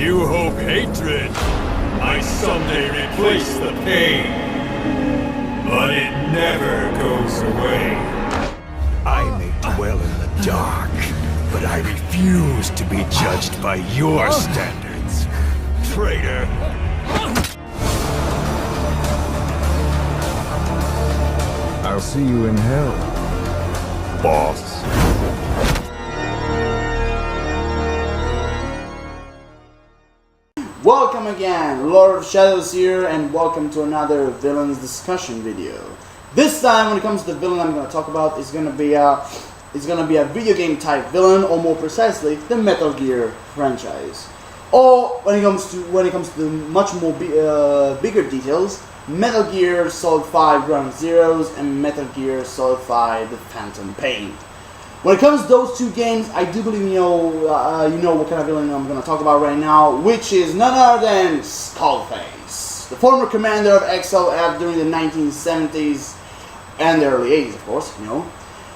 You hope hatred might someday replace the pain, but it never goes away. I may dwell in the dark, but I refuse to be judged by your standards, traitor. I'll see you in hell, boss. Welcome again, Lord of Shadows here, and welcome to another villains discussion video. This time, when it comes to the villain I'm going to talk about, is going to be a video game type villain, or more precisely, the Metal Gear franchise. Or when it comes to the much more bigger details, Metal Gear Solid 5 Ground Zeroes and Metal Gear Solid 5 The Phantom Pain. When it comes to those two games, I do believe you know what kind of villain I'm going to talk about right now, which is none other than Skullface, the former commander of XLF during the 1970s and the early 80s, of course,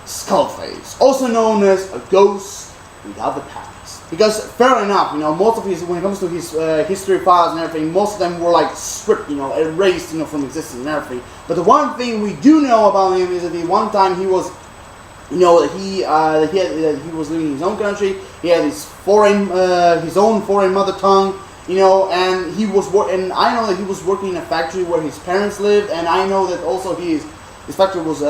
Skullface, also known as a ghost without the past. Because fair enough, most of his, when it comes to his history files and everything, most of them were like stripped, erased, from existence and everything. But the one thing we do know about him is that the one time he was, he was living in his own country. He had his own foreign mother tongue, and and I know that he was working in a factory where his parents lived, and I know that also his factory was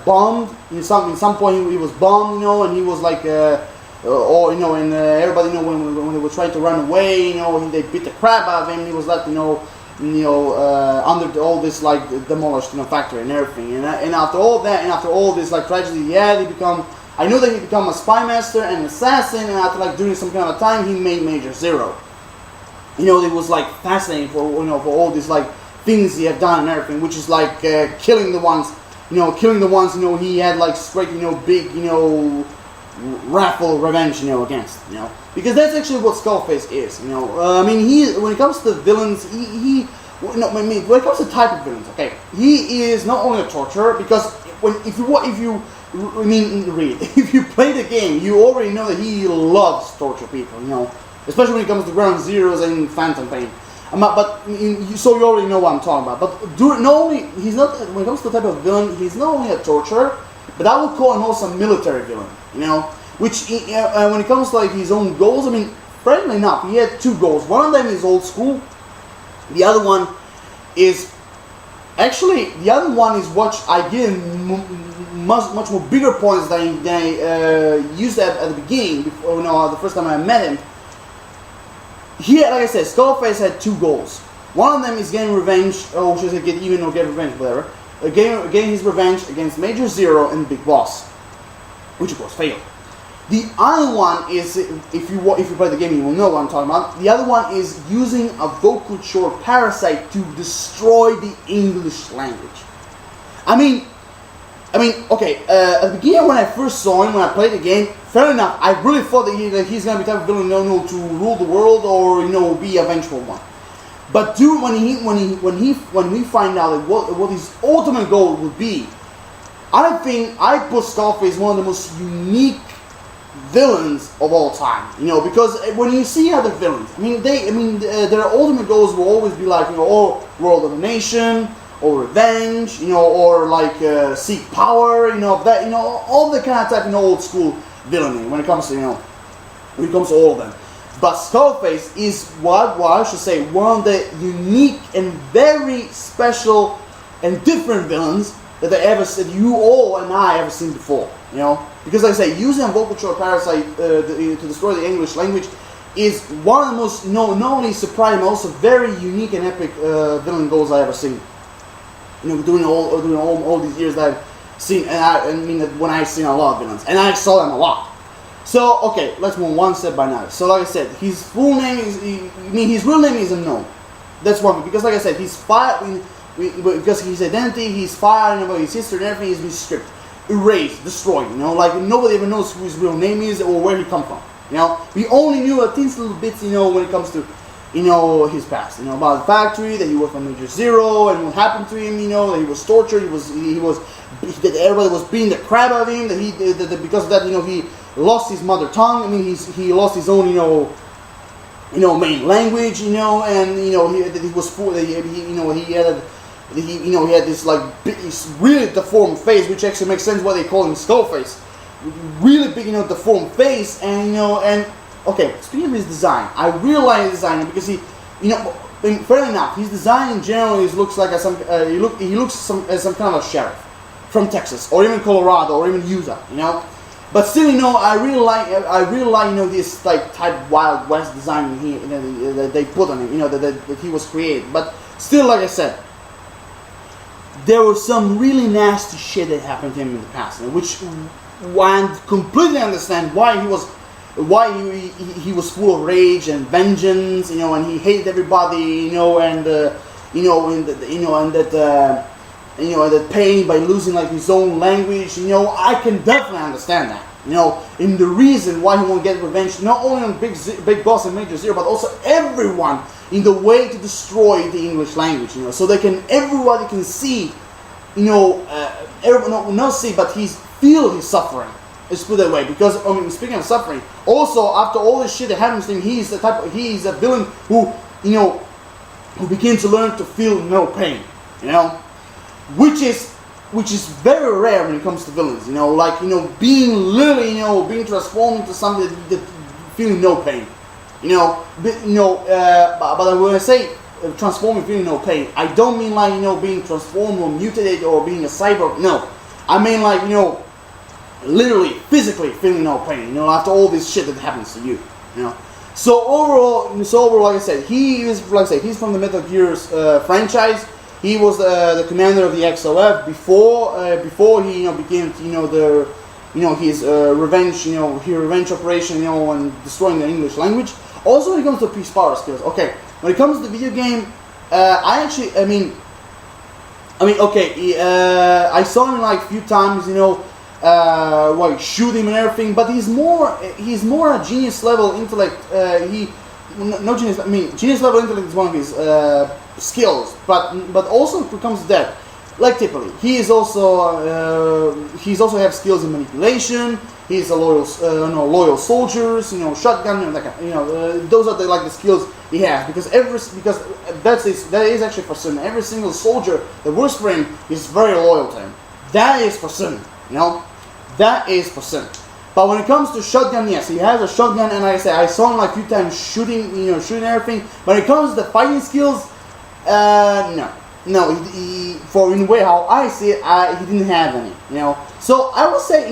bombed. In some point he was bombed, and he was like, and everybody when they were trying to run away, they beat the crap out of him. He was left, under all this like demolished factory and everything, and after all that, and after all this like tragedy, I know that he became a spy master and an assassin, and after like doing some kind of time, he made Major Zero. It was like fascinating for for all these like things he had done and everything, which is like killing the ones he had like straight big wrathful revenge against because that's actually what Skullface is. When it comes to when it comes to type of villains, okay, he is not only a torturer, because if you play the game, you already know that he loves torture people, especially when it comes to Ground Zeroes and Phantom Pain. So you already know what I'm talking about. But when it comes to the type of villain, he's not only a torturer, but I would call him also a military villain, which when it comes to like his own goals, frankly enough, he had two goals. One of them is old school. The other one is what I give him much more bigger points than I used at the beginning, before, the first time I met him. Here, like I said, Skullface had two goals. One of them is getting revenge, or should I say get even or get revenge, whatever. Getting his revenge against Major Zero and Big Boss, which of course failed. The other one is, if you play the game, you will know what I'm talking about. The other one is using a vocal short parasite to destroy the English language. Okay, at the beginning when I first saw him, when I played the game, fair enough, I really thought that he's going to be the type of villain to rule the world or be a vengeful one. But dude, when we find out what his ultimate goal would be, I think I put Skullface one of the most unique villains of all time. Because when you see other villains, their ultimate goals will always be like or world domination, or revenge, or like seek power, all the kind of type old school villainy when it comes to all of them. But Skullface is what I should say, one of the unique and very special and different villains that you all and I ever seen before. Because like I say, using a vocal short parasite to destroy the English language is one of the most not only surprising but also very unique and epic villain goals I ever seen. Doing all these years that I've seen, when I've seen a lot of villains, and I saw them a lot. So okay, let's move one step by now. So like I said, his full name is, his real name is unknown. That's one thing, because like I said, he's fired, because his identity, he's fired, his history and everything has been stripped, erased, destroyed. Like nobody ever knows who his real name is or where he come from. We only knew a teensy little bits, when it comes to his past, about the factory, that he worked on Major Zero, and what happened to him, that he was tortured, that everybody was beating the crap out of him, that because of that, he lost his mother tongue. He lost his own, main language, and he was full. He had this like big, really deformed face, which actually makes sense why they call him Skullface. Really big, deformed face, and okay. Speaking of his design, I really like his design because he, fair enough, his design in general looks like he looks as some kind of a sheriff from Texas or even Colorado or even Utah, But still, I really like this like type Wild West design that they put on him, that he was created. But still, like I said, there was some really nasty shit that happened to him in the past, which one completely understand why he was full of rage and vengeance, and he hated everybody, and that pain by losing like his own language, I can definitely understand that, in the reason why he won't get revenge, not only on Big Boss and Major Zero, but also everyone in the way to destroy the English language, so everybody can see, everyone not see, but feel his suffering. Let's put it that way, because speaking of suffering, also after all this shit that happens to him, he's a villain who begins to learn to feel no pain, which is very rare when it comes to villains, being literally, being transformed into something that feeling no pain, but when I say transforming, feeling no pain, I don't mean like being transformed or mutated or being a cyborg. No, I mean like literally physically feeling no pain. After all this shit that happens to you. So overall, like I said, he's from the Metal Gear's franchise. He was the commander of the XOF before he became his revenge operation and destroying the English language. Also, when it comes to peace power skills, okay. When it comes to the video game, I saw him like a few times, shoot him and everything. But he's more a genius level intellect. Genius level intellect is one of his skills. But also when it comes to that, like typically, he also have skills in manipulation. He's a loyal soldiers, shotgun, those are the skills he has, because that is actually for certain. Every single soldier that works for him is very loyal to him. That is for certain, that is for certain. But when it comes to shotgun, yes, he has a shotgun, and like I said, I saw him like a few times shooting everything. When it comes to the fighting skills, no, in a way how I see it, he didn't have any, So I would say,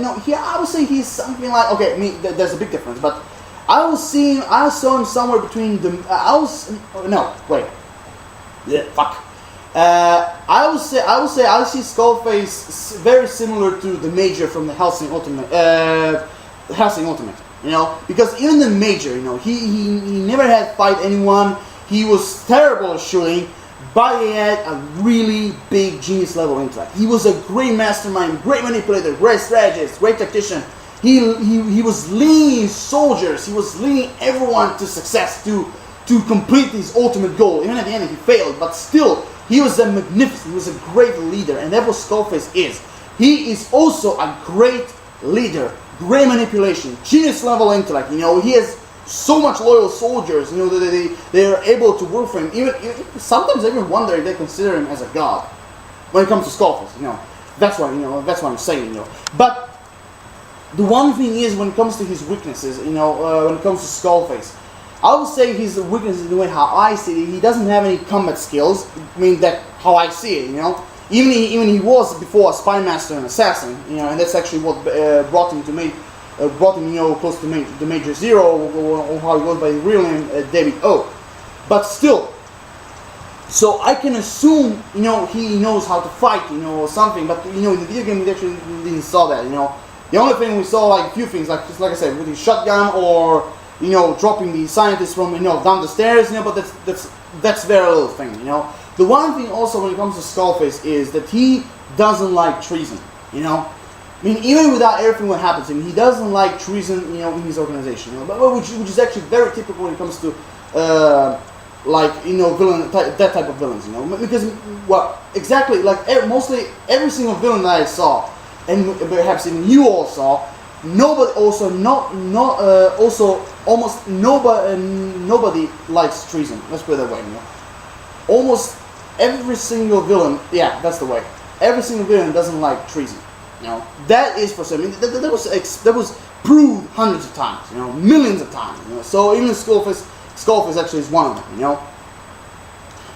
he's something like, okay, there's a big difference, but I saw him somewhere between I would say I see Skullface very similar to the Major from the Hellsing Ultimate, because even the Major, he never had fight anyone. He was terrible at shooting. But he had a really big genius level intellect. He was a great mastermind, great manipulator, great strategist, great tactician. He was leading soldiers. He was leading everyone to success, to complete his ultimate goal. Even at the end, he failed, but still, he was a magnificent. He was a great leader, and that's what Skullface is. He is also a great leader, great manipulation, genius level intellect. He has so much loyal soldiers, that they are able to work for him. Even sometimes I even wonder if they consider him as a god. When it comes to Skullface, that's what I'm saying, But the one thing is, when it comes to his weaknesses, when it comes to Skullface, I would say his weaknesses in the way how I see it. He doesn't have any combat skills. that how I see it, Even he was before a spy master and assassin, and that's actually what brought him to me. Close to the Major Zero, or how he goes by his real name, David O. But still, so I can assume, he knows how to fight, or something. But in the video game, we actually didn't saw that, The only thing we saw, like a few things, like I said, with his shotgun, or dropping the scientists from down the stairs, but that's very little thing, The one thing also when it comes to Skullface is that he doesn't like treason, even without everything what happens to him, he doesn't like treason, in his organization, but which is actually very typical when it comes to, villain, that type of villains, because, exactly, mostly every single villain that I saw, and perhaps even you all saw, nobody also, almost nobody likes treason. Let's put it that way. You know? Almost every single villain, yeah, that's the way. Every single villain doesn't like treason. You know, that is for some. I mean, that was proved hundreds of times. You know, millions of times. You know, so even Skullface actually is one of them. You know.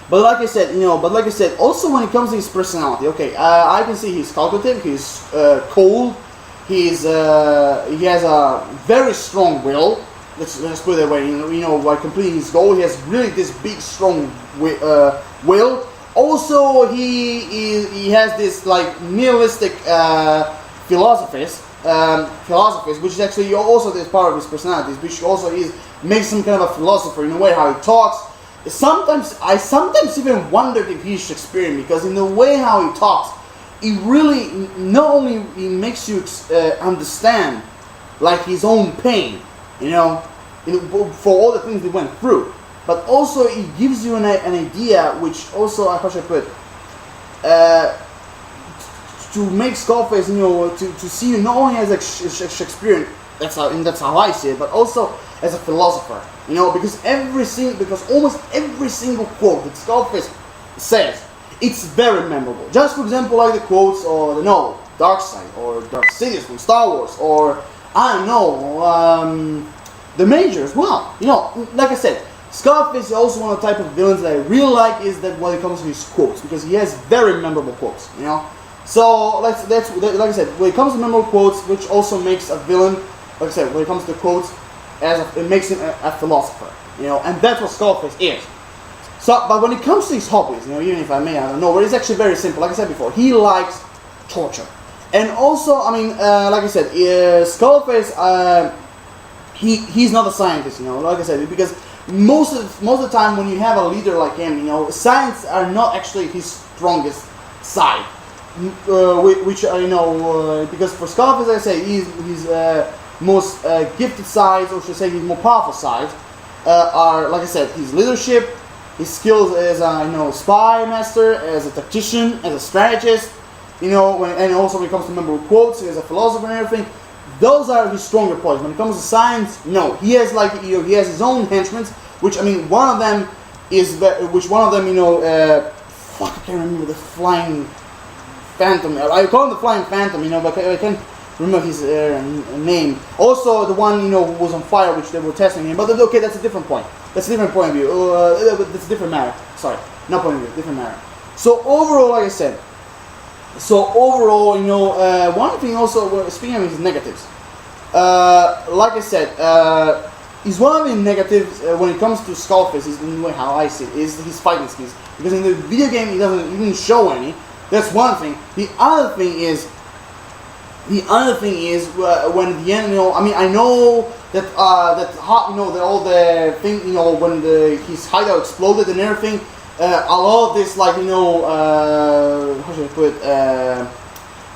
But like I said, also when it comes to his personality, okay, I can see he's calculative, he's cold, he has a very strong will. Let's put it that way. You know, by completing his goal, he has really this big, strong will. Also, he has this like nihilistic philosophies, which is actually also this part of his personality, which also makes him kind of a philosopher in a way how he talks. I sometimes even wondered if he's Shakespearean, because in the way how he talks, it really not only he makes you understand like his own pain, you know, for all the things he went through, but also it gives you an idea, which also, how should I put, to make Skullface, you know, to see you not only as a Shakespearean, that's how I see it, but also as a philosopher, you know, because almost every single quote that Skullface says, it's very memorable. Just for example, like the quotes or Darkseid or Darth Sidious from Star Wars, or I don't know, the Major as well. You know, like I said, Skullface is also one of the type of villains that I really like, is that when it comes to his quotes, because he has very memorable quotes, you know. So that's like I said, when it comes to memorable quotes, which also makes a villain, like I said, when it comes to quotes, it makes him a philosopher, you know, and that's what Skullface is. So, but when it comes to his hobbies, you know, even if I don't know, but it's actually very simple. Like I said before, he likes torture, and also, I mean, like I said, Skullface, he's not a scientist, you know, like I said, because most of the time when you have a leader like him, you know, science are not actually his strongest side, which you know, because for Skullface, I say he's most gifted sides, or should I say his more powerful sides, are, like I said, his leadership, his skills as a spy master, as a tactician, as a strategist, you know, and also when it comes to memorable quotes, as a philosopher and everything. Those are his stronger points. When it comes to science, no, he has he has his own henchmen, which I mean, one of them, you know, I can't remember the flying phantom. I call him the flying phantom, you know, but I can't remember his name. Also, the one, you know, who was on fire, which they were testing him. But okay, that's a different point. That's a different point of view. That's a different matter. Sorry, not point of view, different matter. So overall, like I said, you know, one thing also, speaking of his negatives, like I said, is one of the negatives when it comes to Skullface, is in the way how I see it, is his fighting skills. Because in the video game, he doesn't even show any. That's one thing. The other thing is when at the end, you know, I mean, I know that you know, that all the thing, you know, when his hideout exploded and everything, a lot of this, like, you know, how should I put it,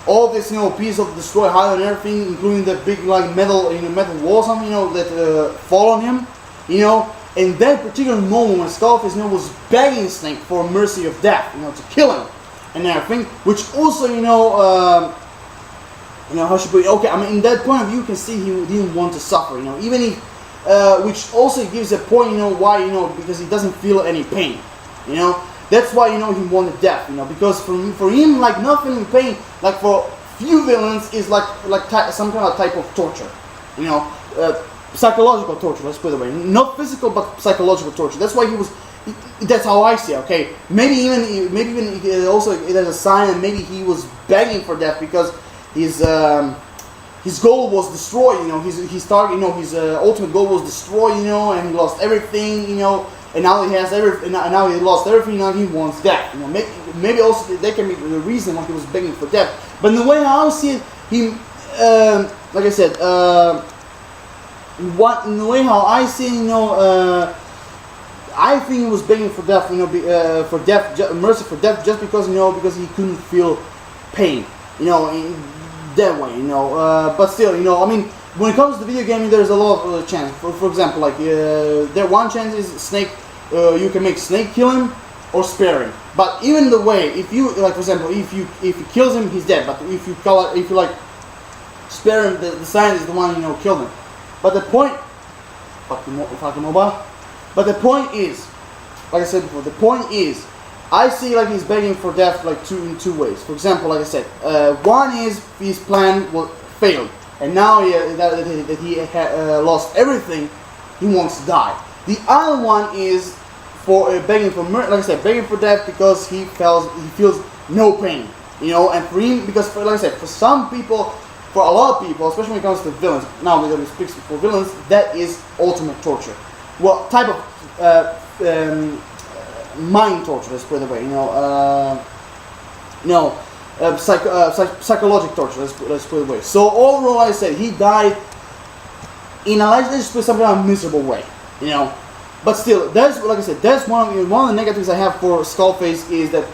all this, you know, piece of destroyed hideout and everything, including the big, like, metal walls, you know, that fall on him, you know. In that particular moment when Skullface, you know, was begging Snake for mercy of death, you know, to kill him and everything, which also, you know, how should we? Okay, I mean, in that point of view, you can see he didn't want to suffer. You know, even if, which also gives a point. You know why? You know, because he doesn't feel any pain. You know, that's why, you know, he wanted death. You know, because for him, like, not feeling pain, like for few villains, is like some kind of type of torture. You know, psychological torture. Let's put it that way. Not physical, but psychological torture. That's why he was. That's how I see it. Okay, maybe even also there's a sign that maybe he was begging for death because his goal was destroyed, you know, his target, you know, his ultimate goal was destroyed, you know, and he lost everything, you know, and now he has everything, and now he lost everything, now he wants death, you know, maybe also that can be the reason why he was begging for death. But in the way I see it, he, like I said, in the way how I see it, you know, I think he was begging for death, you know, for death, mercy for death, just because, you know, because he couldn't feel pain, you know, that way, you know, but still, you know, I mean, when it comes to video gaming, there's a lot of chance. For example, like, there one chance is Snake, you can make Snake kill him or spare him. But even the way, if you, like, for example, if he kills him, he's dead. But if you like spare him, the scientist is the one, you know, killed him. But the point fucking mobile. But the point is, like I said before, the point is, I see like he's begging for death like in two ways. For example, like I said, one is his plan failed, and now that he lost everything, he wants to die. The other one is for begging for like I said, begging for death because he feels no pain, you know. And for him, because like I said, for some people, for a lot of people, especially when it comes to villains, now we're going to speak for villains, that is ultimate torture. What type of mind torture, let's put it away, psychological torture, let's put it away. So overall, like I said, he died in a, let's just put something in a miserable way, you know. But still, that's, like I said, that's one of the negatives I have for Skullface, is that,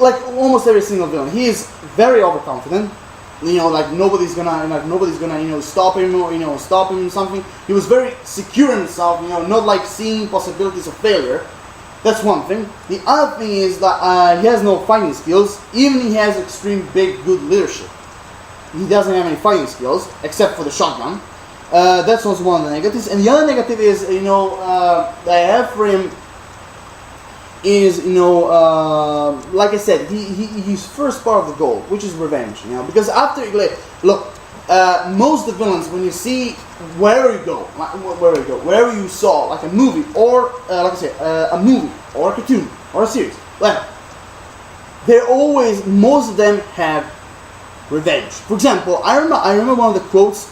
like almost every single villain, he is very overconfident. You know, like nobody's gonna stop him, or stop him something. He was very secure in himself, not like seeing possibilities of failure. That's one thing. The other thing is that he has no fighting skills, even he has extreme big good leadership. He doesn't have any fighting skills except for the shotgun. That's also one of the negatives. And the other negative is, that I have for him is, like I said, he's first part of the goal, which is revenge, because after, look, most of the villains, when you see wherever you saw, like a movie, or, like I said, a movie, or a cartoon, or a series, like, they're always, most of them have revenge. For example, I remember one of the quotes,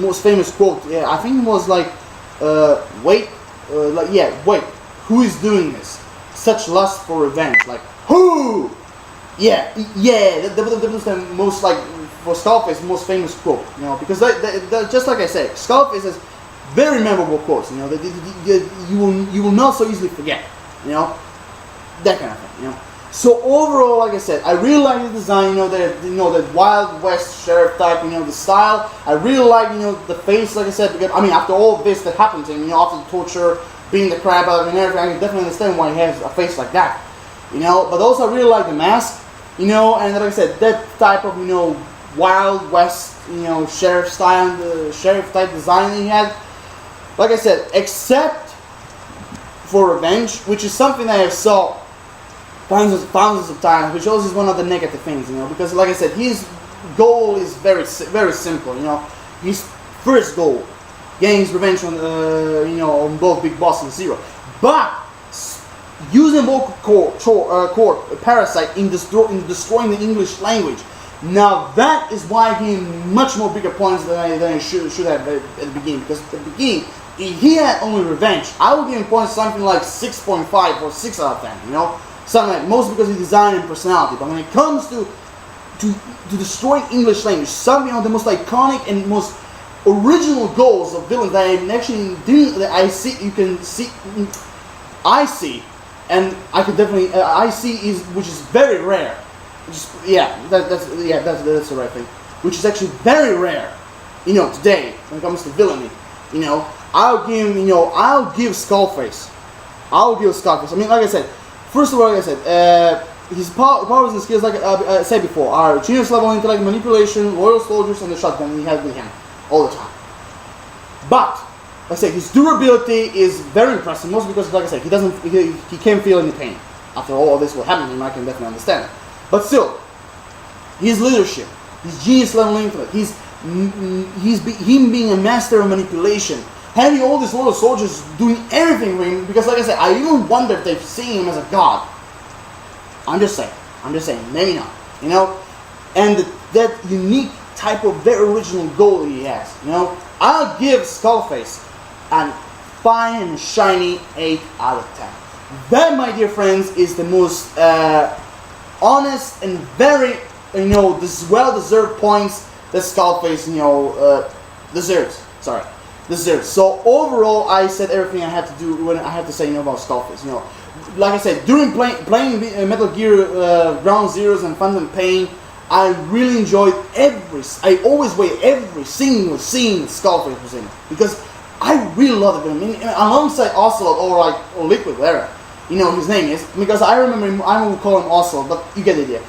most famous quote, I think it was like, wait, who is doing this? Such lust for revenge, like, who? That was the most, like, for Skullface, most famous quote, because just like I said, Skullface has very memorable quotes, that you will not so easily forget, that kind of thing, So overall, like I said, I really like the design, that Wild West sheriff type, the style. I really like, the face, like I said, because, after all this that happened to him, after the torture, being the crap out of him and everything, I can definitely understand why he has a face like that, But also I really like the mask, and like I said, that type of, Wild West, sheriff style, the sheriff type design that he had. Like I said, except for revenge, which is something that I saw thousands of times, which also is one of the negative things, because like I said, his goal is very simple, his first goal, getting his revenge on on both Big Boss and Zero, but using vocal cord Parasite in destroying the English language. Now that is why he gained much more bigger points than I should have at the beginning, because at the beginning, if he had only revenge, I would give him points something like 6.5 or 6 out of 10, something like, mostly because of design and personality. But when it comes to destroying English language, something of the most iconic and most original goals of villains that I actually didn't, that I see, and I could definitely, which is very rare. That's the right thing. Which is actually very rare, today when it comes to villainy. I'll give Skullface. Like I said, first of all, like I said, his powers and skills, like I said before, are genius level intellect, manipulation, loyal soldiers, and the shotgun he has with him all the time. But like I said, his durability is very impressive, mostly because, like I said, he can't feel any pain. After all of this will happen to him, I can definitely understand it. But still, his leadership, his genius level intellect, him being a master of manipulation, having all these loyal soldiers doing everything for him, because like I said, I even wonder if they've seen him as a god. I'm just saying, maybe not, and that unique type of very original goal that he has, I'll give Skullface a fine and shiny 8 out of 10. That, my dear friends, is the most honest and very, this well-deserved points that Skullface, deserves. So overall, I said everything I had to do when I had to say about Skullface. Like I said, during playing Metal Gear Ground Zeroes and Phantom Pain, I really enjoyed I always wait every single scene Skullface was in, because I really love it. Alongside Ocelot or Liquid, whatever his name is, because I remember him, I will call him Ocelot, but you get the idea.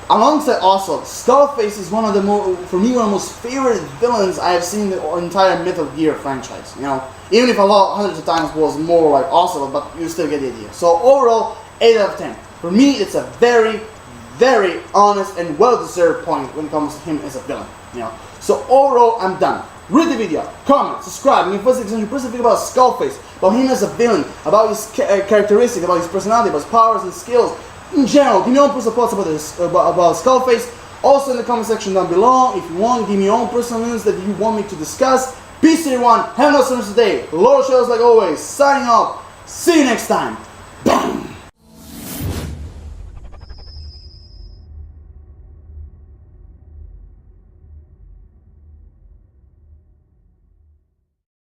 alongside also, Skullface is one of the for me, one of the most favorite villains I have seen in the entire Metal Gear franchise. You know, even if a lot, hundreds of times was more like Ocelot, but you still get the idea. So overall, 8 out of 10. For me, it's a very, very honest and well-deserved point when it comes to him as a villain. You know, so overall, I'm done. Rate the video, comment, subscribe. Give first impression about Skullface, about him as a villain, about his characteristics, about his personality, about his powers and skills. In general, give me your own personal thoughts about this, about Skullface. Also in the comment section down below, if you want, give me your own personal news that you want me to discuss. Peace everyone, have an awesome day. Lord Shadows like always, signing off. See you next time. Bam!